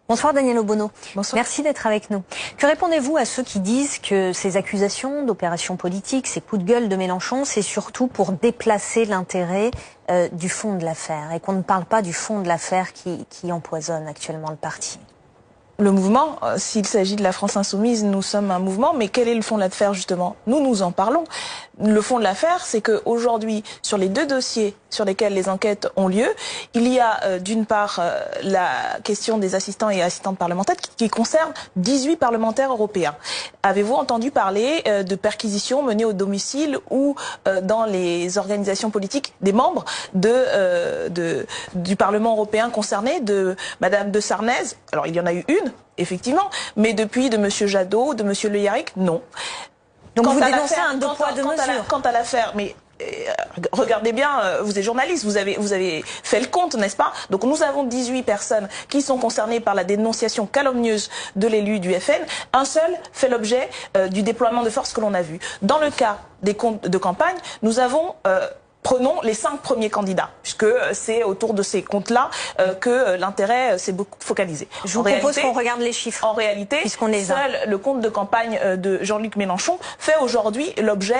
Bonsoir Daniel Obono. Bonsoir. Merci d'être avec nous. Que répondez-vous à ceux qui disent que ces accusations d'opération politique, ces coups de gueule de Mélenchon, c'est surtout pour déplacer l'intérêt du fond de l'affaire et qu'on ne parle pas du fond de l'affaire qui empoisonne actuellement le parti? Le mouvement, s'il s'agit de la France Insoumise, nous sommes un mouvement, mais quel est le fond de l'affaire justement? Nous en parlons. Le fond de l'affaire, c'est qu'aujourd'hui, sur les deux dossiers sur lesquels les enquêtes ont lieu, il y a d'une part la question des assistants et assistantes parlementaires qui concerne 18 parlementaires européens. Avez-vous entendu parler de perquisitions menées au domicile ou dans les organisations politiques des membres du Parlement européen concerné, de Madame de Sarnez? Alors il y en a eu une, effectivement, mais depuis de Monsieur Jadot, de Monsieur Le Yarrick, non. Donc vous dénoncez un deux poids deux mesures. Quant à l'affaire, mais regardez bien, vous êtes journaliste, vous avez fait le compte, n'est-ce pas? Donc nous avons 18 personnes qui sont concernées par la dénonciation calomnieuse de l'élu du FN. Un seul fait l'objet du déploiement de force que l'on a vu. Dans le cas des comptes de campagne, nous avons... Prenons les 5 premiers candidats, puisque c'est autour de ces comptes-là que l'intérêt s'est beaucoup focalisé. Je vous propose qu'on regarde les chiffres. En réalité, seul le compte de campagne de Jean-Luc Mélenchon fait aujourd'hui l'objet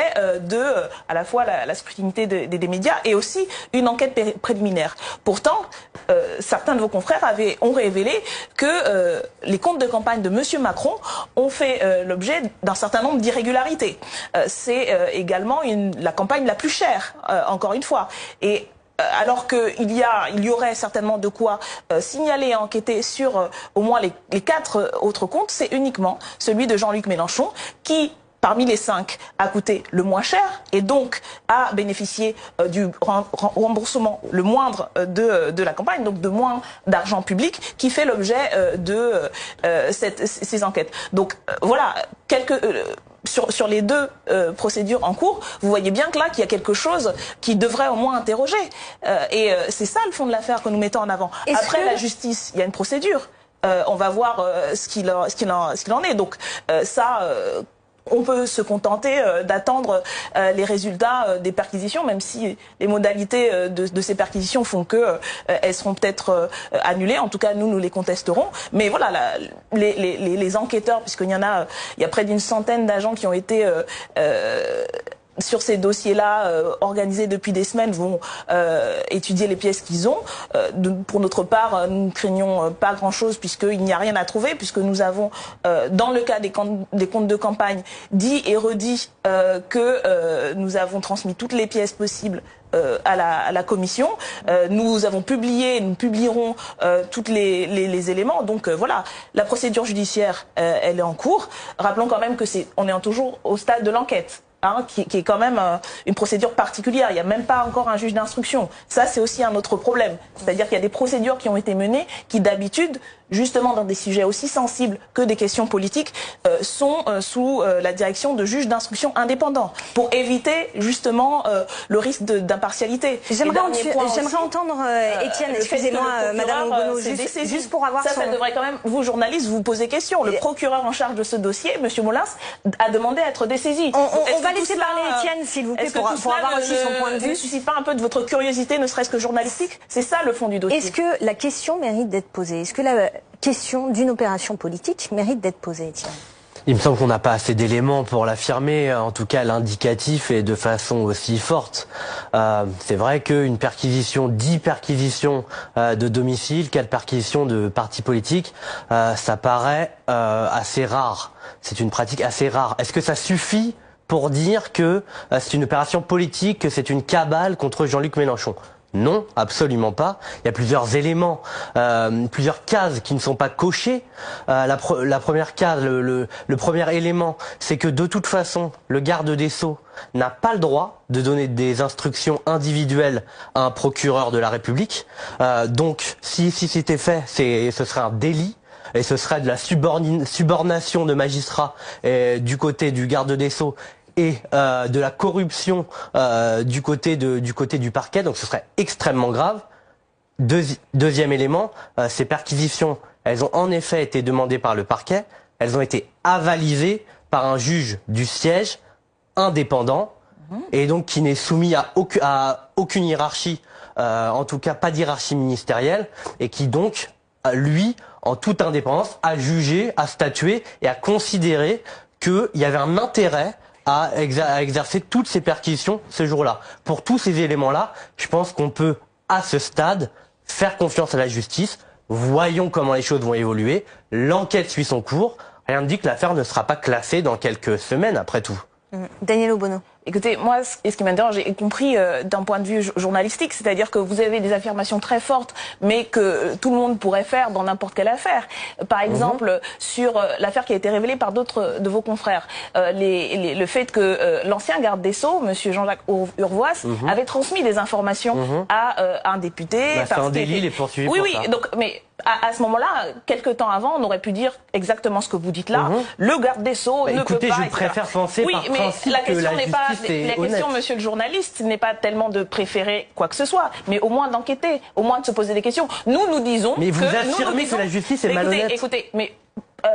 à la fois la scrutinité des médias et aussi une enquête préliminaire. Pourtant, certains de vos confrères ont révélé que les comptes de campagne de Monsieur Macron ont fait l'objet d'un certain nombre d'irrégularités. C'est également la campagne la plus chère. Encore une fois. Et alors qu'il y aurait certainement de quoi signaler et enquêter sur au moins les 4 autres comptes, c'est uniquement celui de Jean-Luc Mélenchon qui, parmi les 5, a coûté le moins cher et donc a bénéficié du remboursement le moindre de la campagne, donc de moins d'argent public, qui fait l'objet de ces enquêtes. Donc voilà, sur les 2 procédures en cours, vous voyez bien que là, qu'il y a quelque chose qui devrait au moins interroger. Et c'est ça le fond de l'affaire que nous mettons en avant. Après la justice, il y a une procédure. On va voir ce qu'il en est. Donc on peut se contenter d'attendre les résultats des perquisitions, même si les modalités de ces perquisitions font que elles seront peut-être annulées. En tout cas, nous les contesterons. Mais voilà, les enquêteurs, puisqu'il y a près d'une centaine d'agents qui ont été sur ces dossiers-là, organisés depuis des semaines, vont étudier les pièces qu'ils ont. Pour notre part, nous ne craignons pas grand-chose puisqu'il n'y a rien à trouver, puisque nous avons, dans le cas des comptes de campagne, dit et redit que nous avons transmis toutes les pièces possibles à la commission. Nous avons publié, nous publierons tous les éléments. Donc voilà, la procédure judiciaire, elle est en cours. Rappelons quand même que on est toujours au stade de l'enquête. Qui est quand même une procédure particulière. Il n'y a même pas encore un juge d'instruction. Ça, c'est aussi un autre problème. C'est-à-dire qu'il y a des procédures qui ont été menées qui, d'habitude, justement dans des sujets aussi sensibles que des questions politiques, sont sous la direction de juges d'instruction indépendants, pour éviter justement le risque d'impartialité. J'aimerais entendre Étienne, excusez-moi, Madame Obono, juste pour avoir ça devrait quand même, vous journalistes, vous poser question. Le procureur en charge de ce dossier, Monsieur Molins, a demandé à être dessaisi. On va laisser parler Étienne, s'il vous plaît, pour avoir aussi son point de vue. Ne suscite pas un peu de votre curiosité, ne serait-ce que journalistique? C'est ça le fond du dossier. Est-ce que la question mérite d'être posée? Est-ce que la question d'une opération politique mérite d'être posée, Étienne? Il me semble qu'on n'a pas assez d'éléments pour l'affirmer, en tout cas l'indicatif et de façon aussi forte. C'est vrai qu'une perquisition, 10 perquisitions de domicile, 4 perquisitions de partis politiques, ça paraît assez rare. C'est une pratique assez rare. Est-ce que ça suffit pour dire que c'est une opération politique, que c'est une cabale contre Jean-Luc Mélenchon? Non, absolument pas. Il y a plusieurs éléments, plusieurs cases qui ne sont pas cochées. La première case, le premier élément, c'est que de toute façon, le garde des Sceaux n'a pas le droit de donner des instructions individuelles à un procureur de la République. Donc, si c'était fait, ce serait un délit. Et ce serait de la subornation de magistrats du côté du garde des Sceaux et de la corruption du côté du parquet, donc ce serait extrêmement grave. Deuxième élément, ces perquisitions, elles ont en effet été demandées par le parquet, elles ont été avalisées par un juge du siège indépendant et donc qui n'est soumis à aucune hiérarchie, en tout cas pas d'hiérarchie ministérielle, et qui donc, lui, en toute indépendance, à juger, à statuer et à considérer qu'il y avait un intérêt à exercer toutes ces perquisitions ce jour-là. Pour tous ces éléments-là, je pense qu'on peut, à ce stade, faire confiance à la justice. Voyons comment les choses vont évoluer. L'enquête suit son cours. Rien ne dit que l'affaire ne sera pas classée dans quelques semaines, après tout. Daniel Obono. Écoutez, moi, ce qui m'interroge, y compris d'un point de vue journalistique, c'est-à-dire que vous avez des affirmations très fortes, mais que tout le monde pourrait faire dans n'importe quelle affaire. Par exemple, sur l'affaire qui a été révélée par d'autres de vos confrères, le fait que l'ancien garde des Sceaux, Monsieur Jean-Jacques Urvoas, avait transmis des informations à un député. C'est un délit, il est poursuivi pour ça. Donc, mais à ce moment-là, quelques temps avant, on aurait pu dire exactement ce que vous dites là. Le garde des Sceaux ne peut pas... Écoutez, je préfère penser par principe que la justice est honnête. Question, monsieur le journaliste, n'est pas tellement de préférer quoi que ce soit, mais au moins d'enquêter, au moins de se poser des questions. Nous disons mais vous affirmez que la justice est malhonnête. Écoutez, mais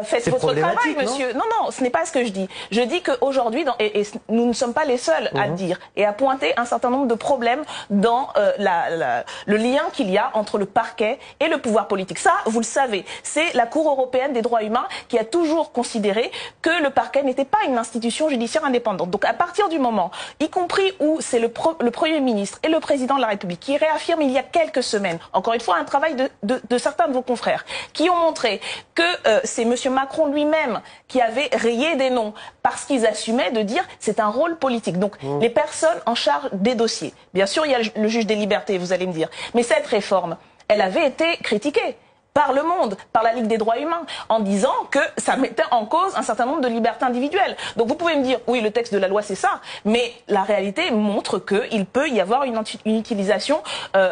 faites votre travail, monsieur. Non, ce n'est pas ce que je dis. Je dis qu'aujourd'hui, et nous ne sommes pas les seuls à dire et à pointer un certain nombre de problèmes dans le lien qu'il y a entre le parquet et le pouvoir politique. Ça, vous le savez, c'est la Cour européenne des droits humains qui a toujours considéré que le parquet n'était pas une institution judiciaire indépendante. Donc à partir du moment, y compris où c'est le Premier ministre et le Président de la République qui réaffirment il y a quelques semaines, encore une fois un travail de certains de vos confrères, qui ont montré que c'est Monsieur Macron lui-même qui avait rayé des noms parce qu'ils assumaient de dire c'est un rôle politique. Donc les personnes en charge des dossiers. Bien sûr, il y a le juge des libertés, vous allez me dire. Mais cette réforme, elle avait été critiquée par le monde, par la Ligue des droits humains, en disant que ça mettait en cause un certain nombre de libertés individuelles. Donc vous pouvez me dire, oui, le texte de la loi c'est ça, mais la réalité montre qu'il peut y avoir une utilisation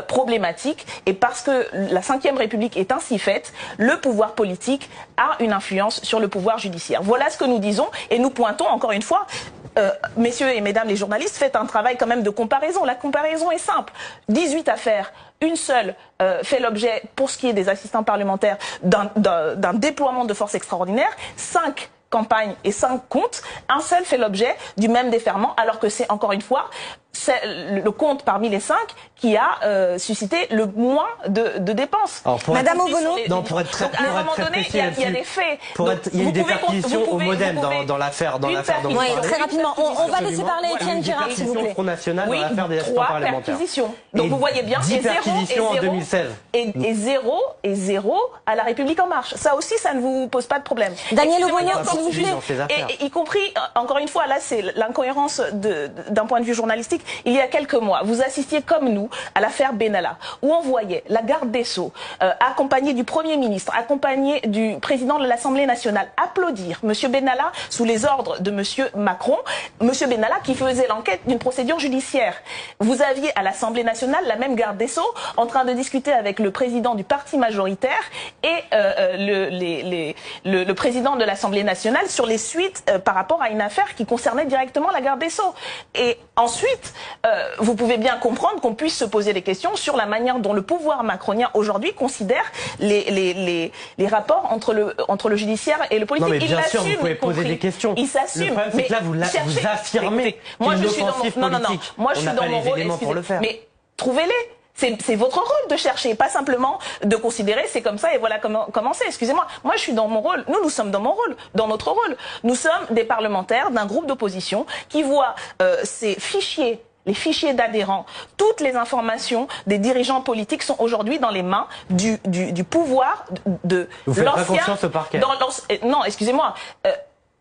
problématique, et parce que la Ve République est ainsi faite, le pouvoir politique a une influence sur le pouvoir judiciaire. Voilà ce que nous disons, et nous pointons encore une fois, messieurs et mesdames les journalistes, faites un travail quand même de comparaison. La comparaison est simple. 18 affaires. Une seule fait l'objet, pour ce qui est des assistants parlementaires, d'un déploiement de force extraordinaire. 5 campagnes et 5 comptes. Un seul fait l'objet du même déferment, alors que c'est, encore une fois, le compte parmi les 5 qui a suscité le moins de dépenses. Madame Obono, pour être très précis, il y a des faits. Il y a eu des perquisitions au modem dans l'affaire dont vous parlez. Très rapidement, on va laisser parler Étienne Girard, s'il vous plaît. Front National dans l'affaire des assistants parlementaires. Perquisitions. Donc vous voyez bien, 10 perquisitions en 2016. Et zéro à la République en marche. Ça aussi, ça ne vous pose pas de problème. Daniel Obono, s'il vous plaît. Et y compris, encore une fois, là c'est l'incohérence d'un point de vue journalistique. Il y a quelques mois, vous assistiez comme nous à l'affaire Benalla, où on voyait la garde des Sceaux, accompagnée du Premier ministre, accompagnée du président de l'Assemblée nationale, applaudir Monsieur Benalla sous les ordres de Monsieur Macron, Monsieur Benalla qui faisait l'enquête d'une procédure judiciaire. Vous aviez à l'Assemblée nationale la même garde des Sceaux en train de discuter avec le président du parti majoritaire et le président de l'Assemblée nationale sur les suites par rapport à une affaire qui concernait directement la garde des Sceaux. Et ensuite, vous pouvez bien comprendre qu'on puisse se poser des questions sur la manière dont le pouvoir macronien aujourd'hui considère les rapports entre le judiciaire et le politique. Non, mais bien sûr, vous pouvez poser des questions. Il s'assume. Le problème, c'est que là, vous affirmez une offensive politique. Moi, je suis dans mon rôle. Mais trouvez-les. C'est votre rôle de chercher, pas simplement de considérer c'est comme ça et voilà comment c'est. Excusez-moi, moi je suis dans mon rôle, nous sommes dans mon rôle, dans notre rôle. Nous sommes des parlementaires d'un groupe d'opposition qui voit ces fichiers, les fichiers d'adhérents, toutes les informations des dirigeants politiques sont aujourd'hui dans les mains du pouvoir de l'ancien... Vous faites pas confiance au parquet. Non, excusez-moi,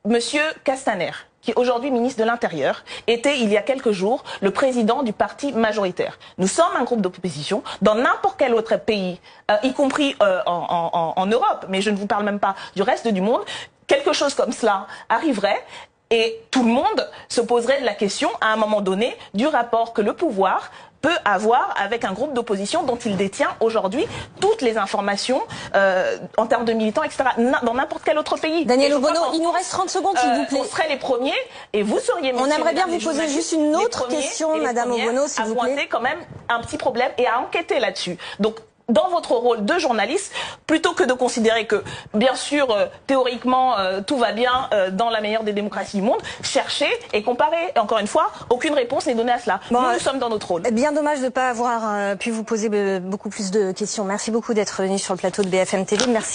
Monsieur Castaner, qui est aujourd'hui ministre de l'Intérieur, était il y a quelques jours le président du parti majoritaire. Nous sommes un groupe d'opposition dans n'importe quel autre pays, y compris en Europe, mais je ne vous parle même pas du reste du monde. Quelque chose comme cela arriverait et tout le monde se poserait la question à un moment donné du rapport que le pouvoir peut avoir avec un groupe d'opposition dont il détient aujourd'hui toutes les informations en termes de militants, etc. Dans n'importe quel autre pays. Daniel Obono, il nous reste 30 secondes, s'il vous plaît. On serait les premiers et vous seriez... On aimerait bien vous poser juste une autre question, Madame Obono, s'il vous plaît. À pointer quand même un petit problème et à enquêter là-dessus. Donc, dans votre rôle de journaliste, plutôt que de considérer que, bien sûr, théoriquement, tout va bien dans la meilleure des démocraties du monde, cherchez et comparez. Et encore une fois, aucune réponse n'est donnée à cela. Bon, nous sommes dans notre rôle. Bien dommage de ne pas avoir pu vous poser beaucoup plus de questions. Merci beaucoup d'être venu sur le plateau de BFM TV. Merci.